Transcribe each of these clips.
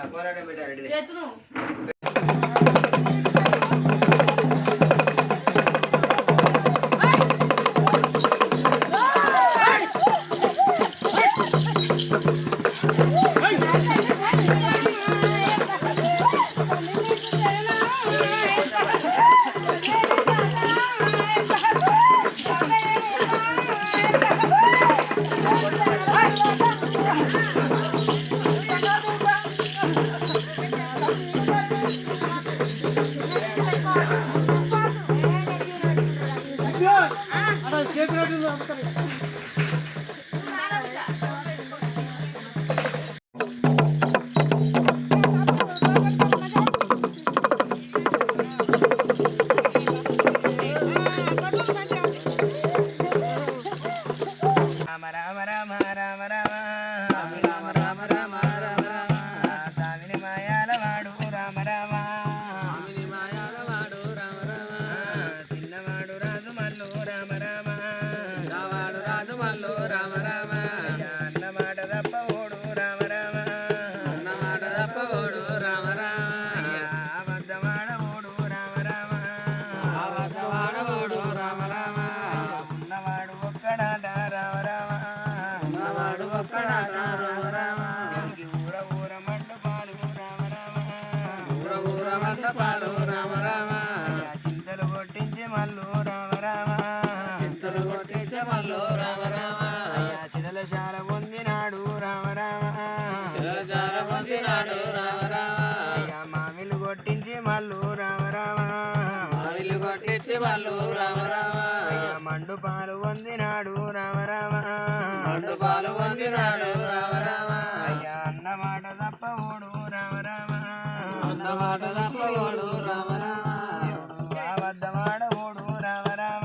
పోరాటం పెట్టారు చింతలు కొట్టించి మల్లు రామ రామ చింతలు కొట్టించి మల్లు రామ రామ చిదలశాల పొందినాడు రామ రామ చిదలశాల పొందినాడు రామ రామ మామిలు కొట్టించి మల్లు రామ రామ మామిలు కొట్టించి మల్లు రామ రామ మండు పాలు పొందినాడు రామ రామ మండు పాలు పొందినాడు రామ రామ అన్న మాట తప్ప ఓడు రామ రామ అన్న మాట తప్ప ఓడు రామ రామ అబద్ధమాడ ఓడు రామ రామ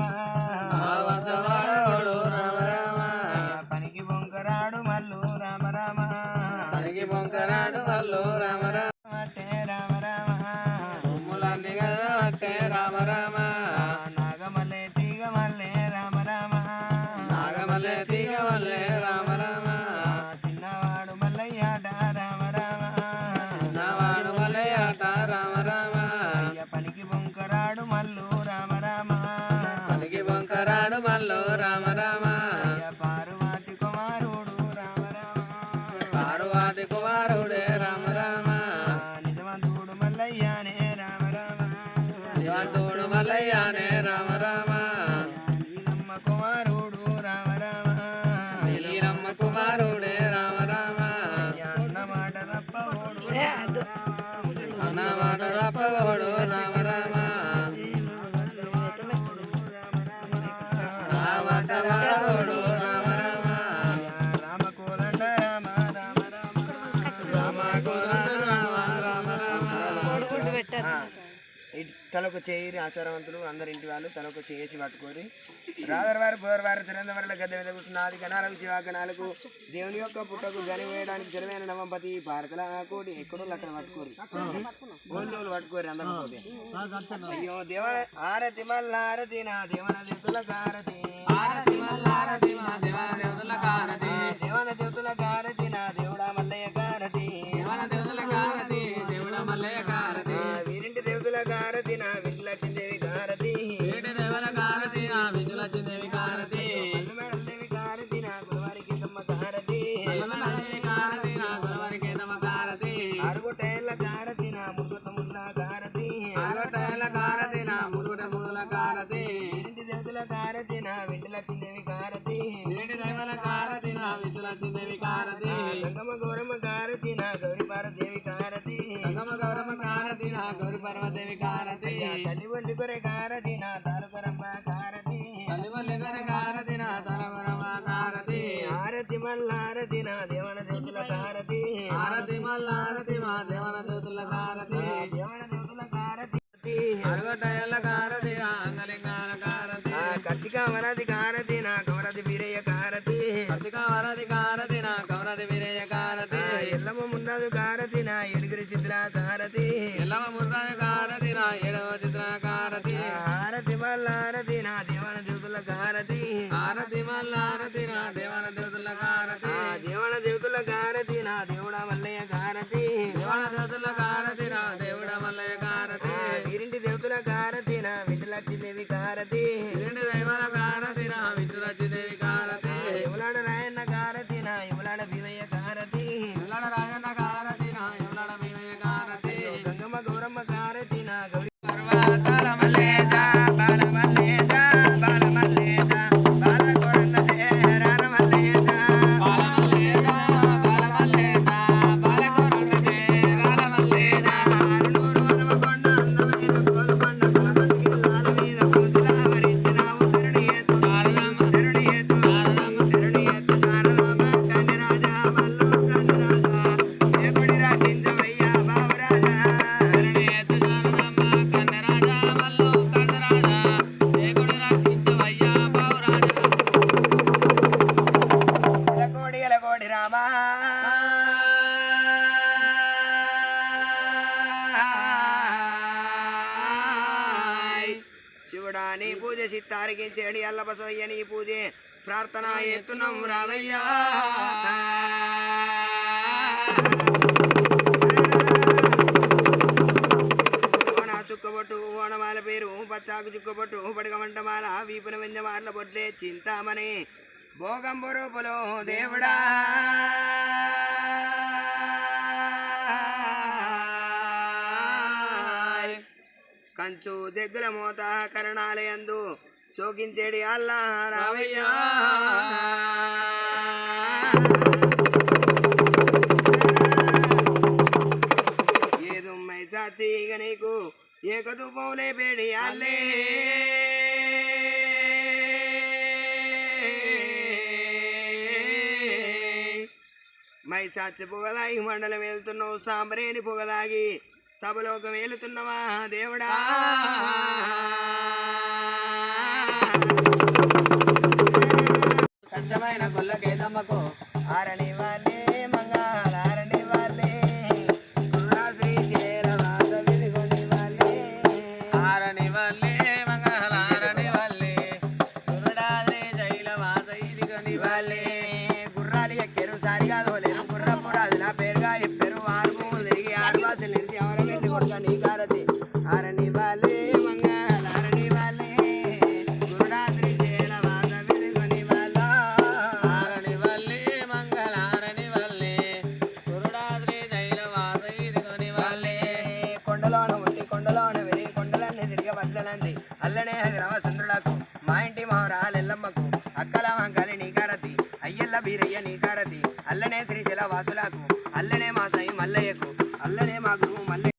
అబద్ధమాడ ఓడు రామ రామ పనికి బొంకరాడు మల్లు రామ రామ పనికి బొంకరాడు మల్లు రామ రామ అట్టే రామ రామ సొమ్ములన్నీ కదా అట్టే రామ రామ నాగమల్లె తీగ మల్లె రామ రామ నాగమల్లె తీగ మల్లె రామ రామ చిన్నవాడు మల్లయ్యాట రామ రామ చిన్నవాడు మల్లయ్యాట రామ రామ పనికి బొంకరాడు మల్లు రామ రామ పనికి బొంకరాడు మల్లు రామ రామ పార్వతి కుమారుడు రామ రామ పార్వతి కుమారుడే రామ రామ నిజవంతుడు మల్లయ్యానే రామ రామ నిజవంతుడు మల్లయ్యానే రామ రామ నీలమ్మ కుమారుడు రామ రామ నీలమ్మ కుమారుడే రామ రామ అన్న మాట తప్ప ఓడు అన్న మాట తప్ప ఓడు రామ రామ రామకోలండ రామ రామ రామ రామ తలకు చేయిరి ఆచారవంతులు అందరి ఇంటి వాళ్ళు తలకు చేసి పట్టుకోరి రాదరవారు బుధవారు తిరందవరల గద్దె మీద కూర్చున్న ఆది గణాలకు శివాగణాలకు దేవుని యొక్క పుట్టకు గని వేయడానికి జలమైన నవంపతి భారతల కోటి ఎక్కడో అక్కడ పట్టుకోరి గోళ్ళు పట్టుకోరి అందరం పోతే అయ్యో దేవ ఆరతి మల్లారతి నా దేవన దేవతల కారతి దేవన దేవతల కారతి నా దేవుడా మల్లయ్య కారతి వీరింటి దేవతల కారతి నా విజయలక్ష్మీదేవి కారతి విజయలక్ష్మీదేవి కారతి దేవి కారతి నా గురువారికి తమ్మ కారతి అరుగుటేళ్ల కారతి నా మురుగుట ముళ్ళ కారతి వీరింటి దేవతల కారతి నా విజయలక్ష్మీదేవి కారతి విజయలక్ష్మీదేవి కారతి గంగమ్మ గౌరమ్మ కారతి నా గౌరీ పార్వదేవి కారతి గౌరీ పార్వదేవి కారతి తల్లి వల్లి కొరే కారతి నా తాలకొరమ్మ కారతి ఆరతి మల్లారతి నా దేవన దేవతల కారతి దేవన దేవతల కారతి కత్తిక వరది కారతి నా కవరది వీరయ్య కారతి ఎల్లమ్మ మున్నదు కారతి నా ఎడుగురి చిత్ర కారతి హారతి మల్లారతి నా దేవన దేవతల కారతి దేవన దేవతల కారతి నా దేవుడా ఆరగించేడి అల్లబసోయ్య నీ పూజే ప్రార్థన ఎత్తున్నాం రావయ్యా. చుక్కబొట్టు ఓనమాల పేరు పచ్చాకు చుక్కబొట్టు పడగమంటమాల వీపున వెంజమార్ల బొట్లే చింతామణి భోగంబరూపులో దేవుడా కంచు దగ్గర మోత కరణాలయందు శోకించేడి అల్లా రావయ్యా. ఏదుమ్మై సాక్షిగా నీకు ఏకదూపంలే పేడి అల్లే మై సాక్షి పొగదాగి మండలం వెళ్తున్నావు సాంబ్రేని పొగదాగి సభలోకి వెళుతున్నవా దేవుడా. సత్యమైన గొల్లకేదమ్మకు ఆరణి వాళ్ళే మంగళారణి వాళ్ళే శ్రీ చేరవాస విధిగొని వాళ్ళే ఆరణి వాళ్ళే మంగళారణి వాళ్ళే గురుడాద్రి జైలవాస ఇదిగొని వాళ్ళే గుర్రాలు ఎక్కారు సారిగా తోలేరు గుర్రపు రాజు నా పేరుగా చెప్పారు ఆరు భూములు తిరిగి ఆదివాసులు నిలిచి ఎవరైతే కొడుక నీ కారతి ఆరణి వాళ్ళే మంగళారణి వాళ్ళే గురుడాద్రి చేరవాస విధిగొని వాళ్ళ ఆరణి వాళ్ళే మంగళారణి వాళ్ళే గురుడాద్రి జైలవాస ఇదిగొని వాళ్ళే కొండలోన ఉండి కొండలోన వెలి కొండలన్నీ తిరిగి బద్దలంది అల్లనే రామచంద్రులకు మా ఇంటి మహోరాలు ఎల్లమ్మకు అక్కల వంకలి నీ కారతి అయ్యల్ల బీరయ్య నీ కారతి అల్లనే శ్రీశైల వాసులకు అల్లనే మా సై మల్లయ్యకు అల్లనే మా గురువు మల్లయ్య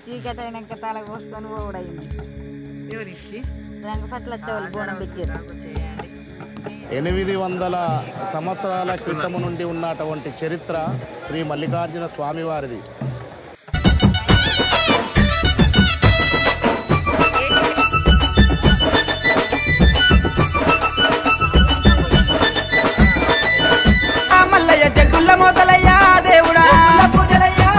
చీకటి అయినాక తలకు పోసుకొని పోవడైంది రంగపట్ల వచ్చేవాళ్ళు బోనం పెట్టారు. 800 సంవత్సరాల క్రితము నుండి ఉన్నటువంటి చరిత్ర శ్రీ మల్లికార్జున స్వామివారిది. మల్లయ్య జగ్గుల్ల మొదలయ్యా దేవుడా పూజలయ్యా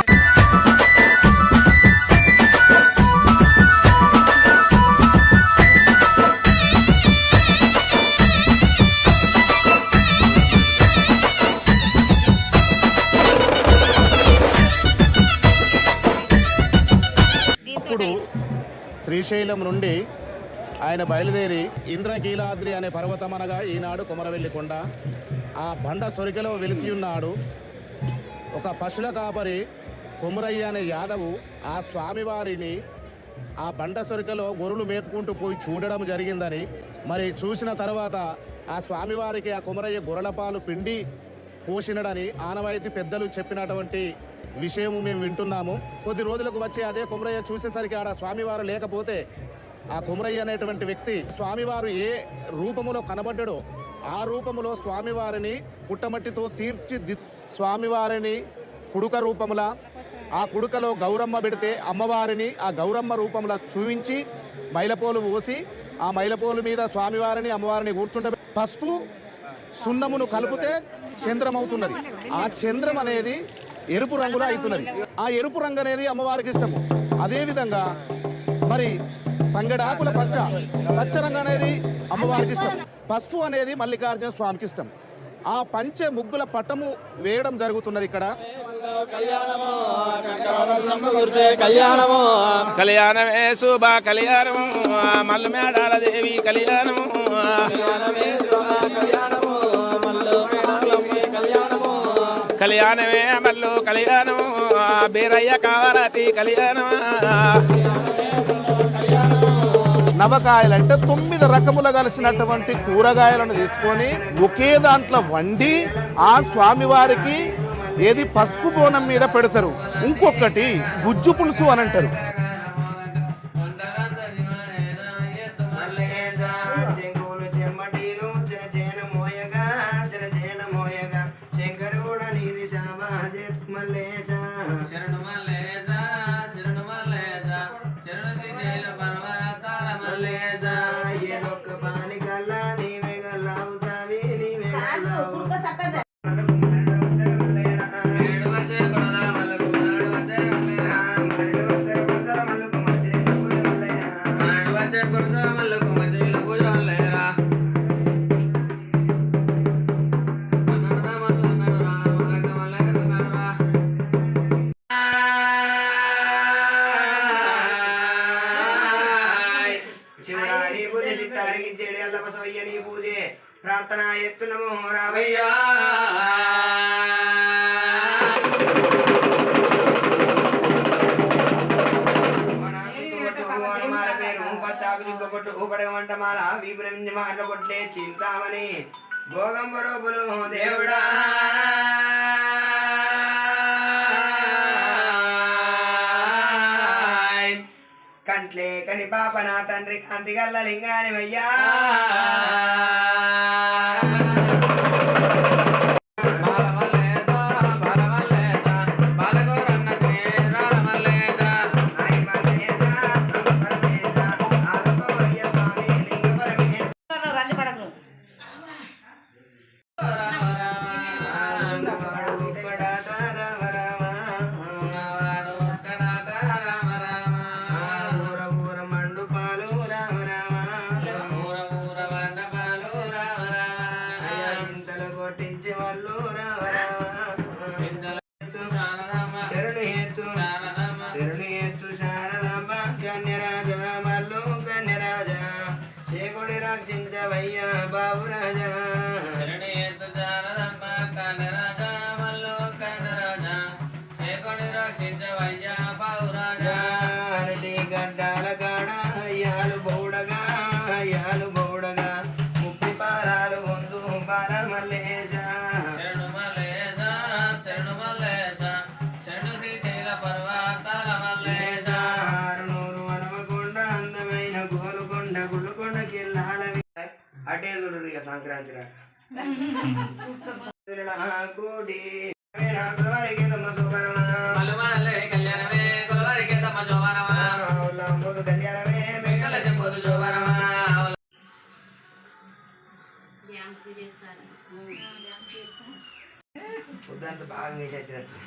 ఇప్పుడు శ్రీశైలం నుండి ఆయన బయలుదేరి ఇంద్రకీలాద్రి అనే పర్వతం అనగా ఈనాడు కొమరవెల్లి కొండ ఆ బండ సొరికలో వెలిసి ఉన్నాడు. ఒక పశుల కాపరి కొమరయ్య అనే యాదవు ఆ స్వామివారిని ఆ బండ సొరికలో గొర్రెలు మేపుకుంటూ పోయి చూడడం జరిగిందని, మరి చూసిన తర్వాత ఆ స్వామివారికి ఆ కొమరయ్య గొర్రెల పాలు పిండి పోషినడని ఆనవాయితీ పెద్దలు చెప్పినటువంటి విషయము మేము వింటున్నాము. కొద్ది రోజులకు వచ్చి అదే కొమరయ్య చూసేసరికి ఆడ స్వామివారు లేకపోతే ఆ కొమరయ్య అనేటువంటి వ్యక్తి స్వామివారు ఏ రూపములో కనబడ్డాడో ఆ రూపములో స్వామివారిని పుట్టమట్టితో స్వామివారిని కుడుక రూపముల ఆ కుడుకలో గౌరమ్మ పెడితే అమ్మవారిని ఆ గౌరమ్మ రూపముల చూపించి మైలపోలు పోసి ఆ మైలపోలు మీద స్వామివారిని అమ్మవారిని కూర్చుంటే పసుపు సున్నమును కలిపితే చంద్రం అవుతున్నది. ఆ చంద్రం అనేది ఎరుపు రంగులో అవుతున్నది. ఆ ఎరుపు రంగు అనేది అమ్మవారికి ఇష్టము. అదేవిధంగా మరి తంగడాకుల పచ్చ రంగు అనేది అమ్మవారికి ఇష్టం. పసుపు అనేది మల్లికార్జున స్వామికి ఇష్టం. ఆ పంచ ముగ్గుల పటము వేయడం జరుగుతున్నది ఇక్కడ. కళ్యాణమే శుభ కళ్యాణము మల్లు మేడాల దేవి కళ్యాణము కళ్యాణమే మల్లు కళ్యాణము బీరయ్య కావరాతి కళ్యాణము. నవకాయలు అంటే 9 రకములు కలిసినటువంటి కూరగాయలను తీసుకొని ఒకే దాంట్లో వండి ఆ స్వామివారికి ఏది పసుపు బోనం మీద పెడతారు. ఇంకొకటి గుజ్జు పులుసు అని అంటారు. చెంగులు చెమ్మటీలు జన జన మోయగా శంకరుడ నీది మల్లేశ శరణు మల్లేశ శరణు మల్లేశ శరణు శ్రీశైల పర్వతాల మల్లేశ ఏదొక్క పాని కల్లా నీవే గల్లావు సామి నీవే గల్లావు శివుడాని పూజ సిద్ధారికించేడు అల్ల బసవయ్య నీ పూజే ప్రార్థన ఎత్తునమో రామయ్య పచ్చాకు చుక్కబొట్టు పడగమంటమాల వీపుని మాటలు కొట్లే చింతామని భోగంబరోపులు దేవుడా కంట్లే కని పాప నా తండ్రి కాంతి గల్ల లింగాని వయ్యా రక్షించవయ్యా బాబు రాజా అరటి గడ్డాల కాడ అయ్యాలు బౌడగా అయ్యాలు బౌడగా ముప్పి పాలాలు వందు బాల మల్లేశ శరణు మల్లేశ శరణు మల్లేశ శరణు శ్రీశైల పర్వతాల మల్లేశ ఆరునూరు అనవకొండ అందమైన గోలుకొండ గులుకొండ కిల్లాల అటే చూడు ఇక సంక్రాంతి కోడి కళ్యాణమే కొలవారికి తమ జోవరమా కళ్యాణమే మేకల చెంబులు జోవరమా ఫుడ్ బాగా వేసేసినట్టు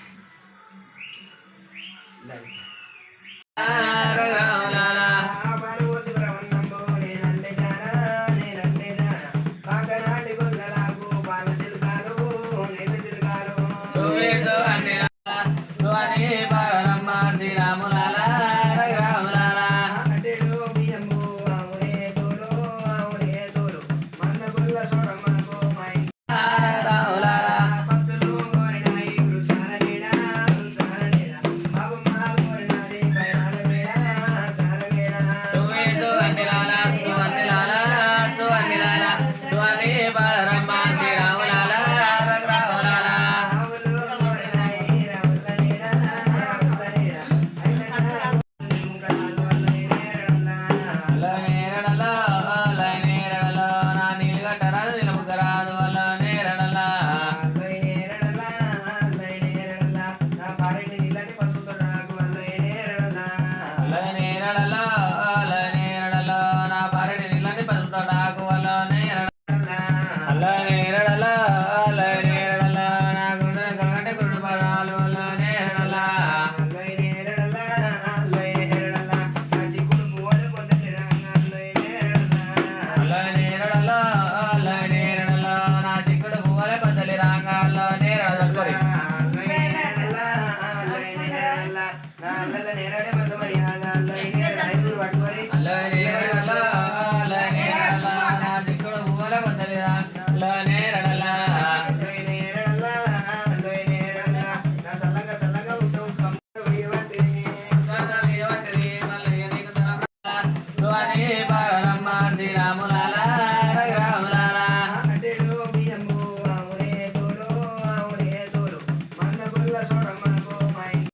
నేరడే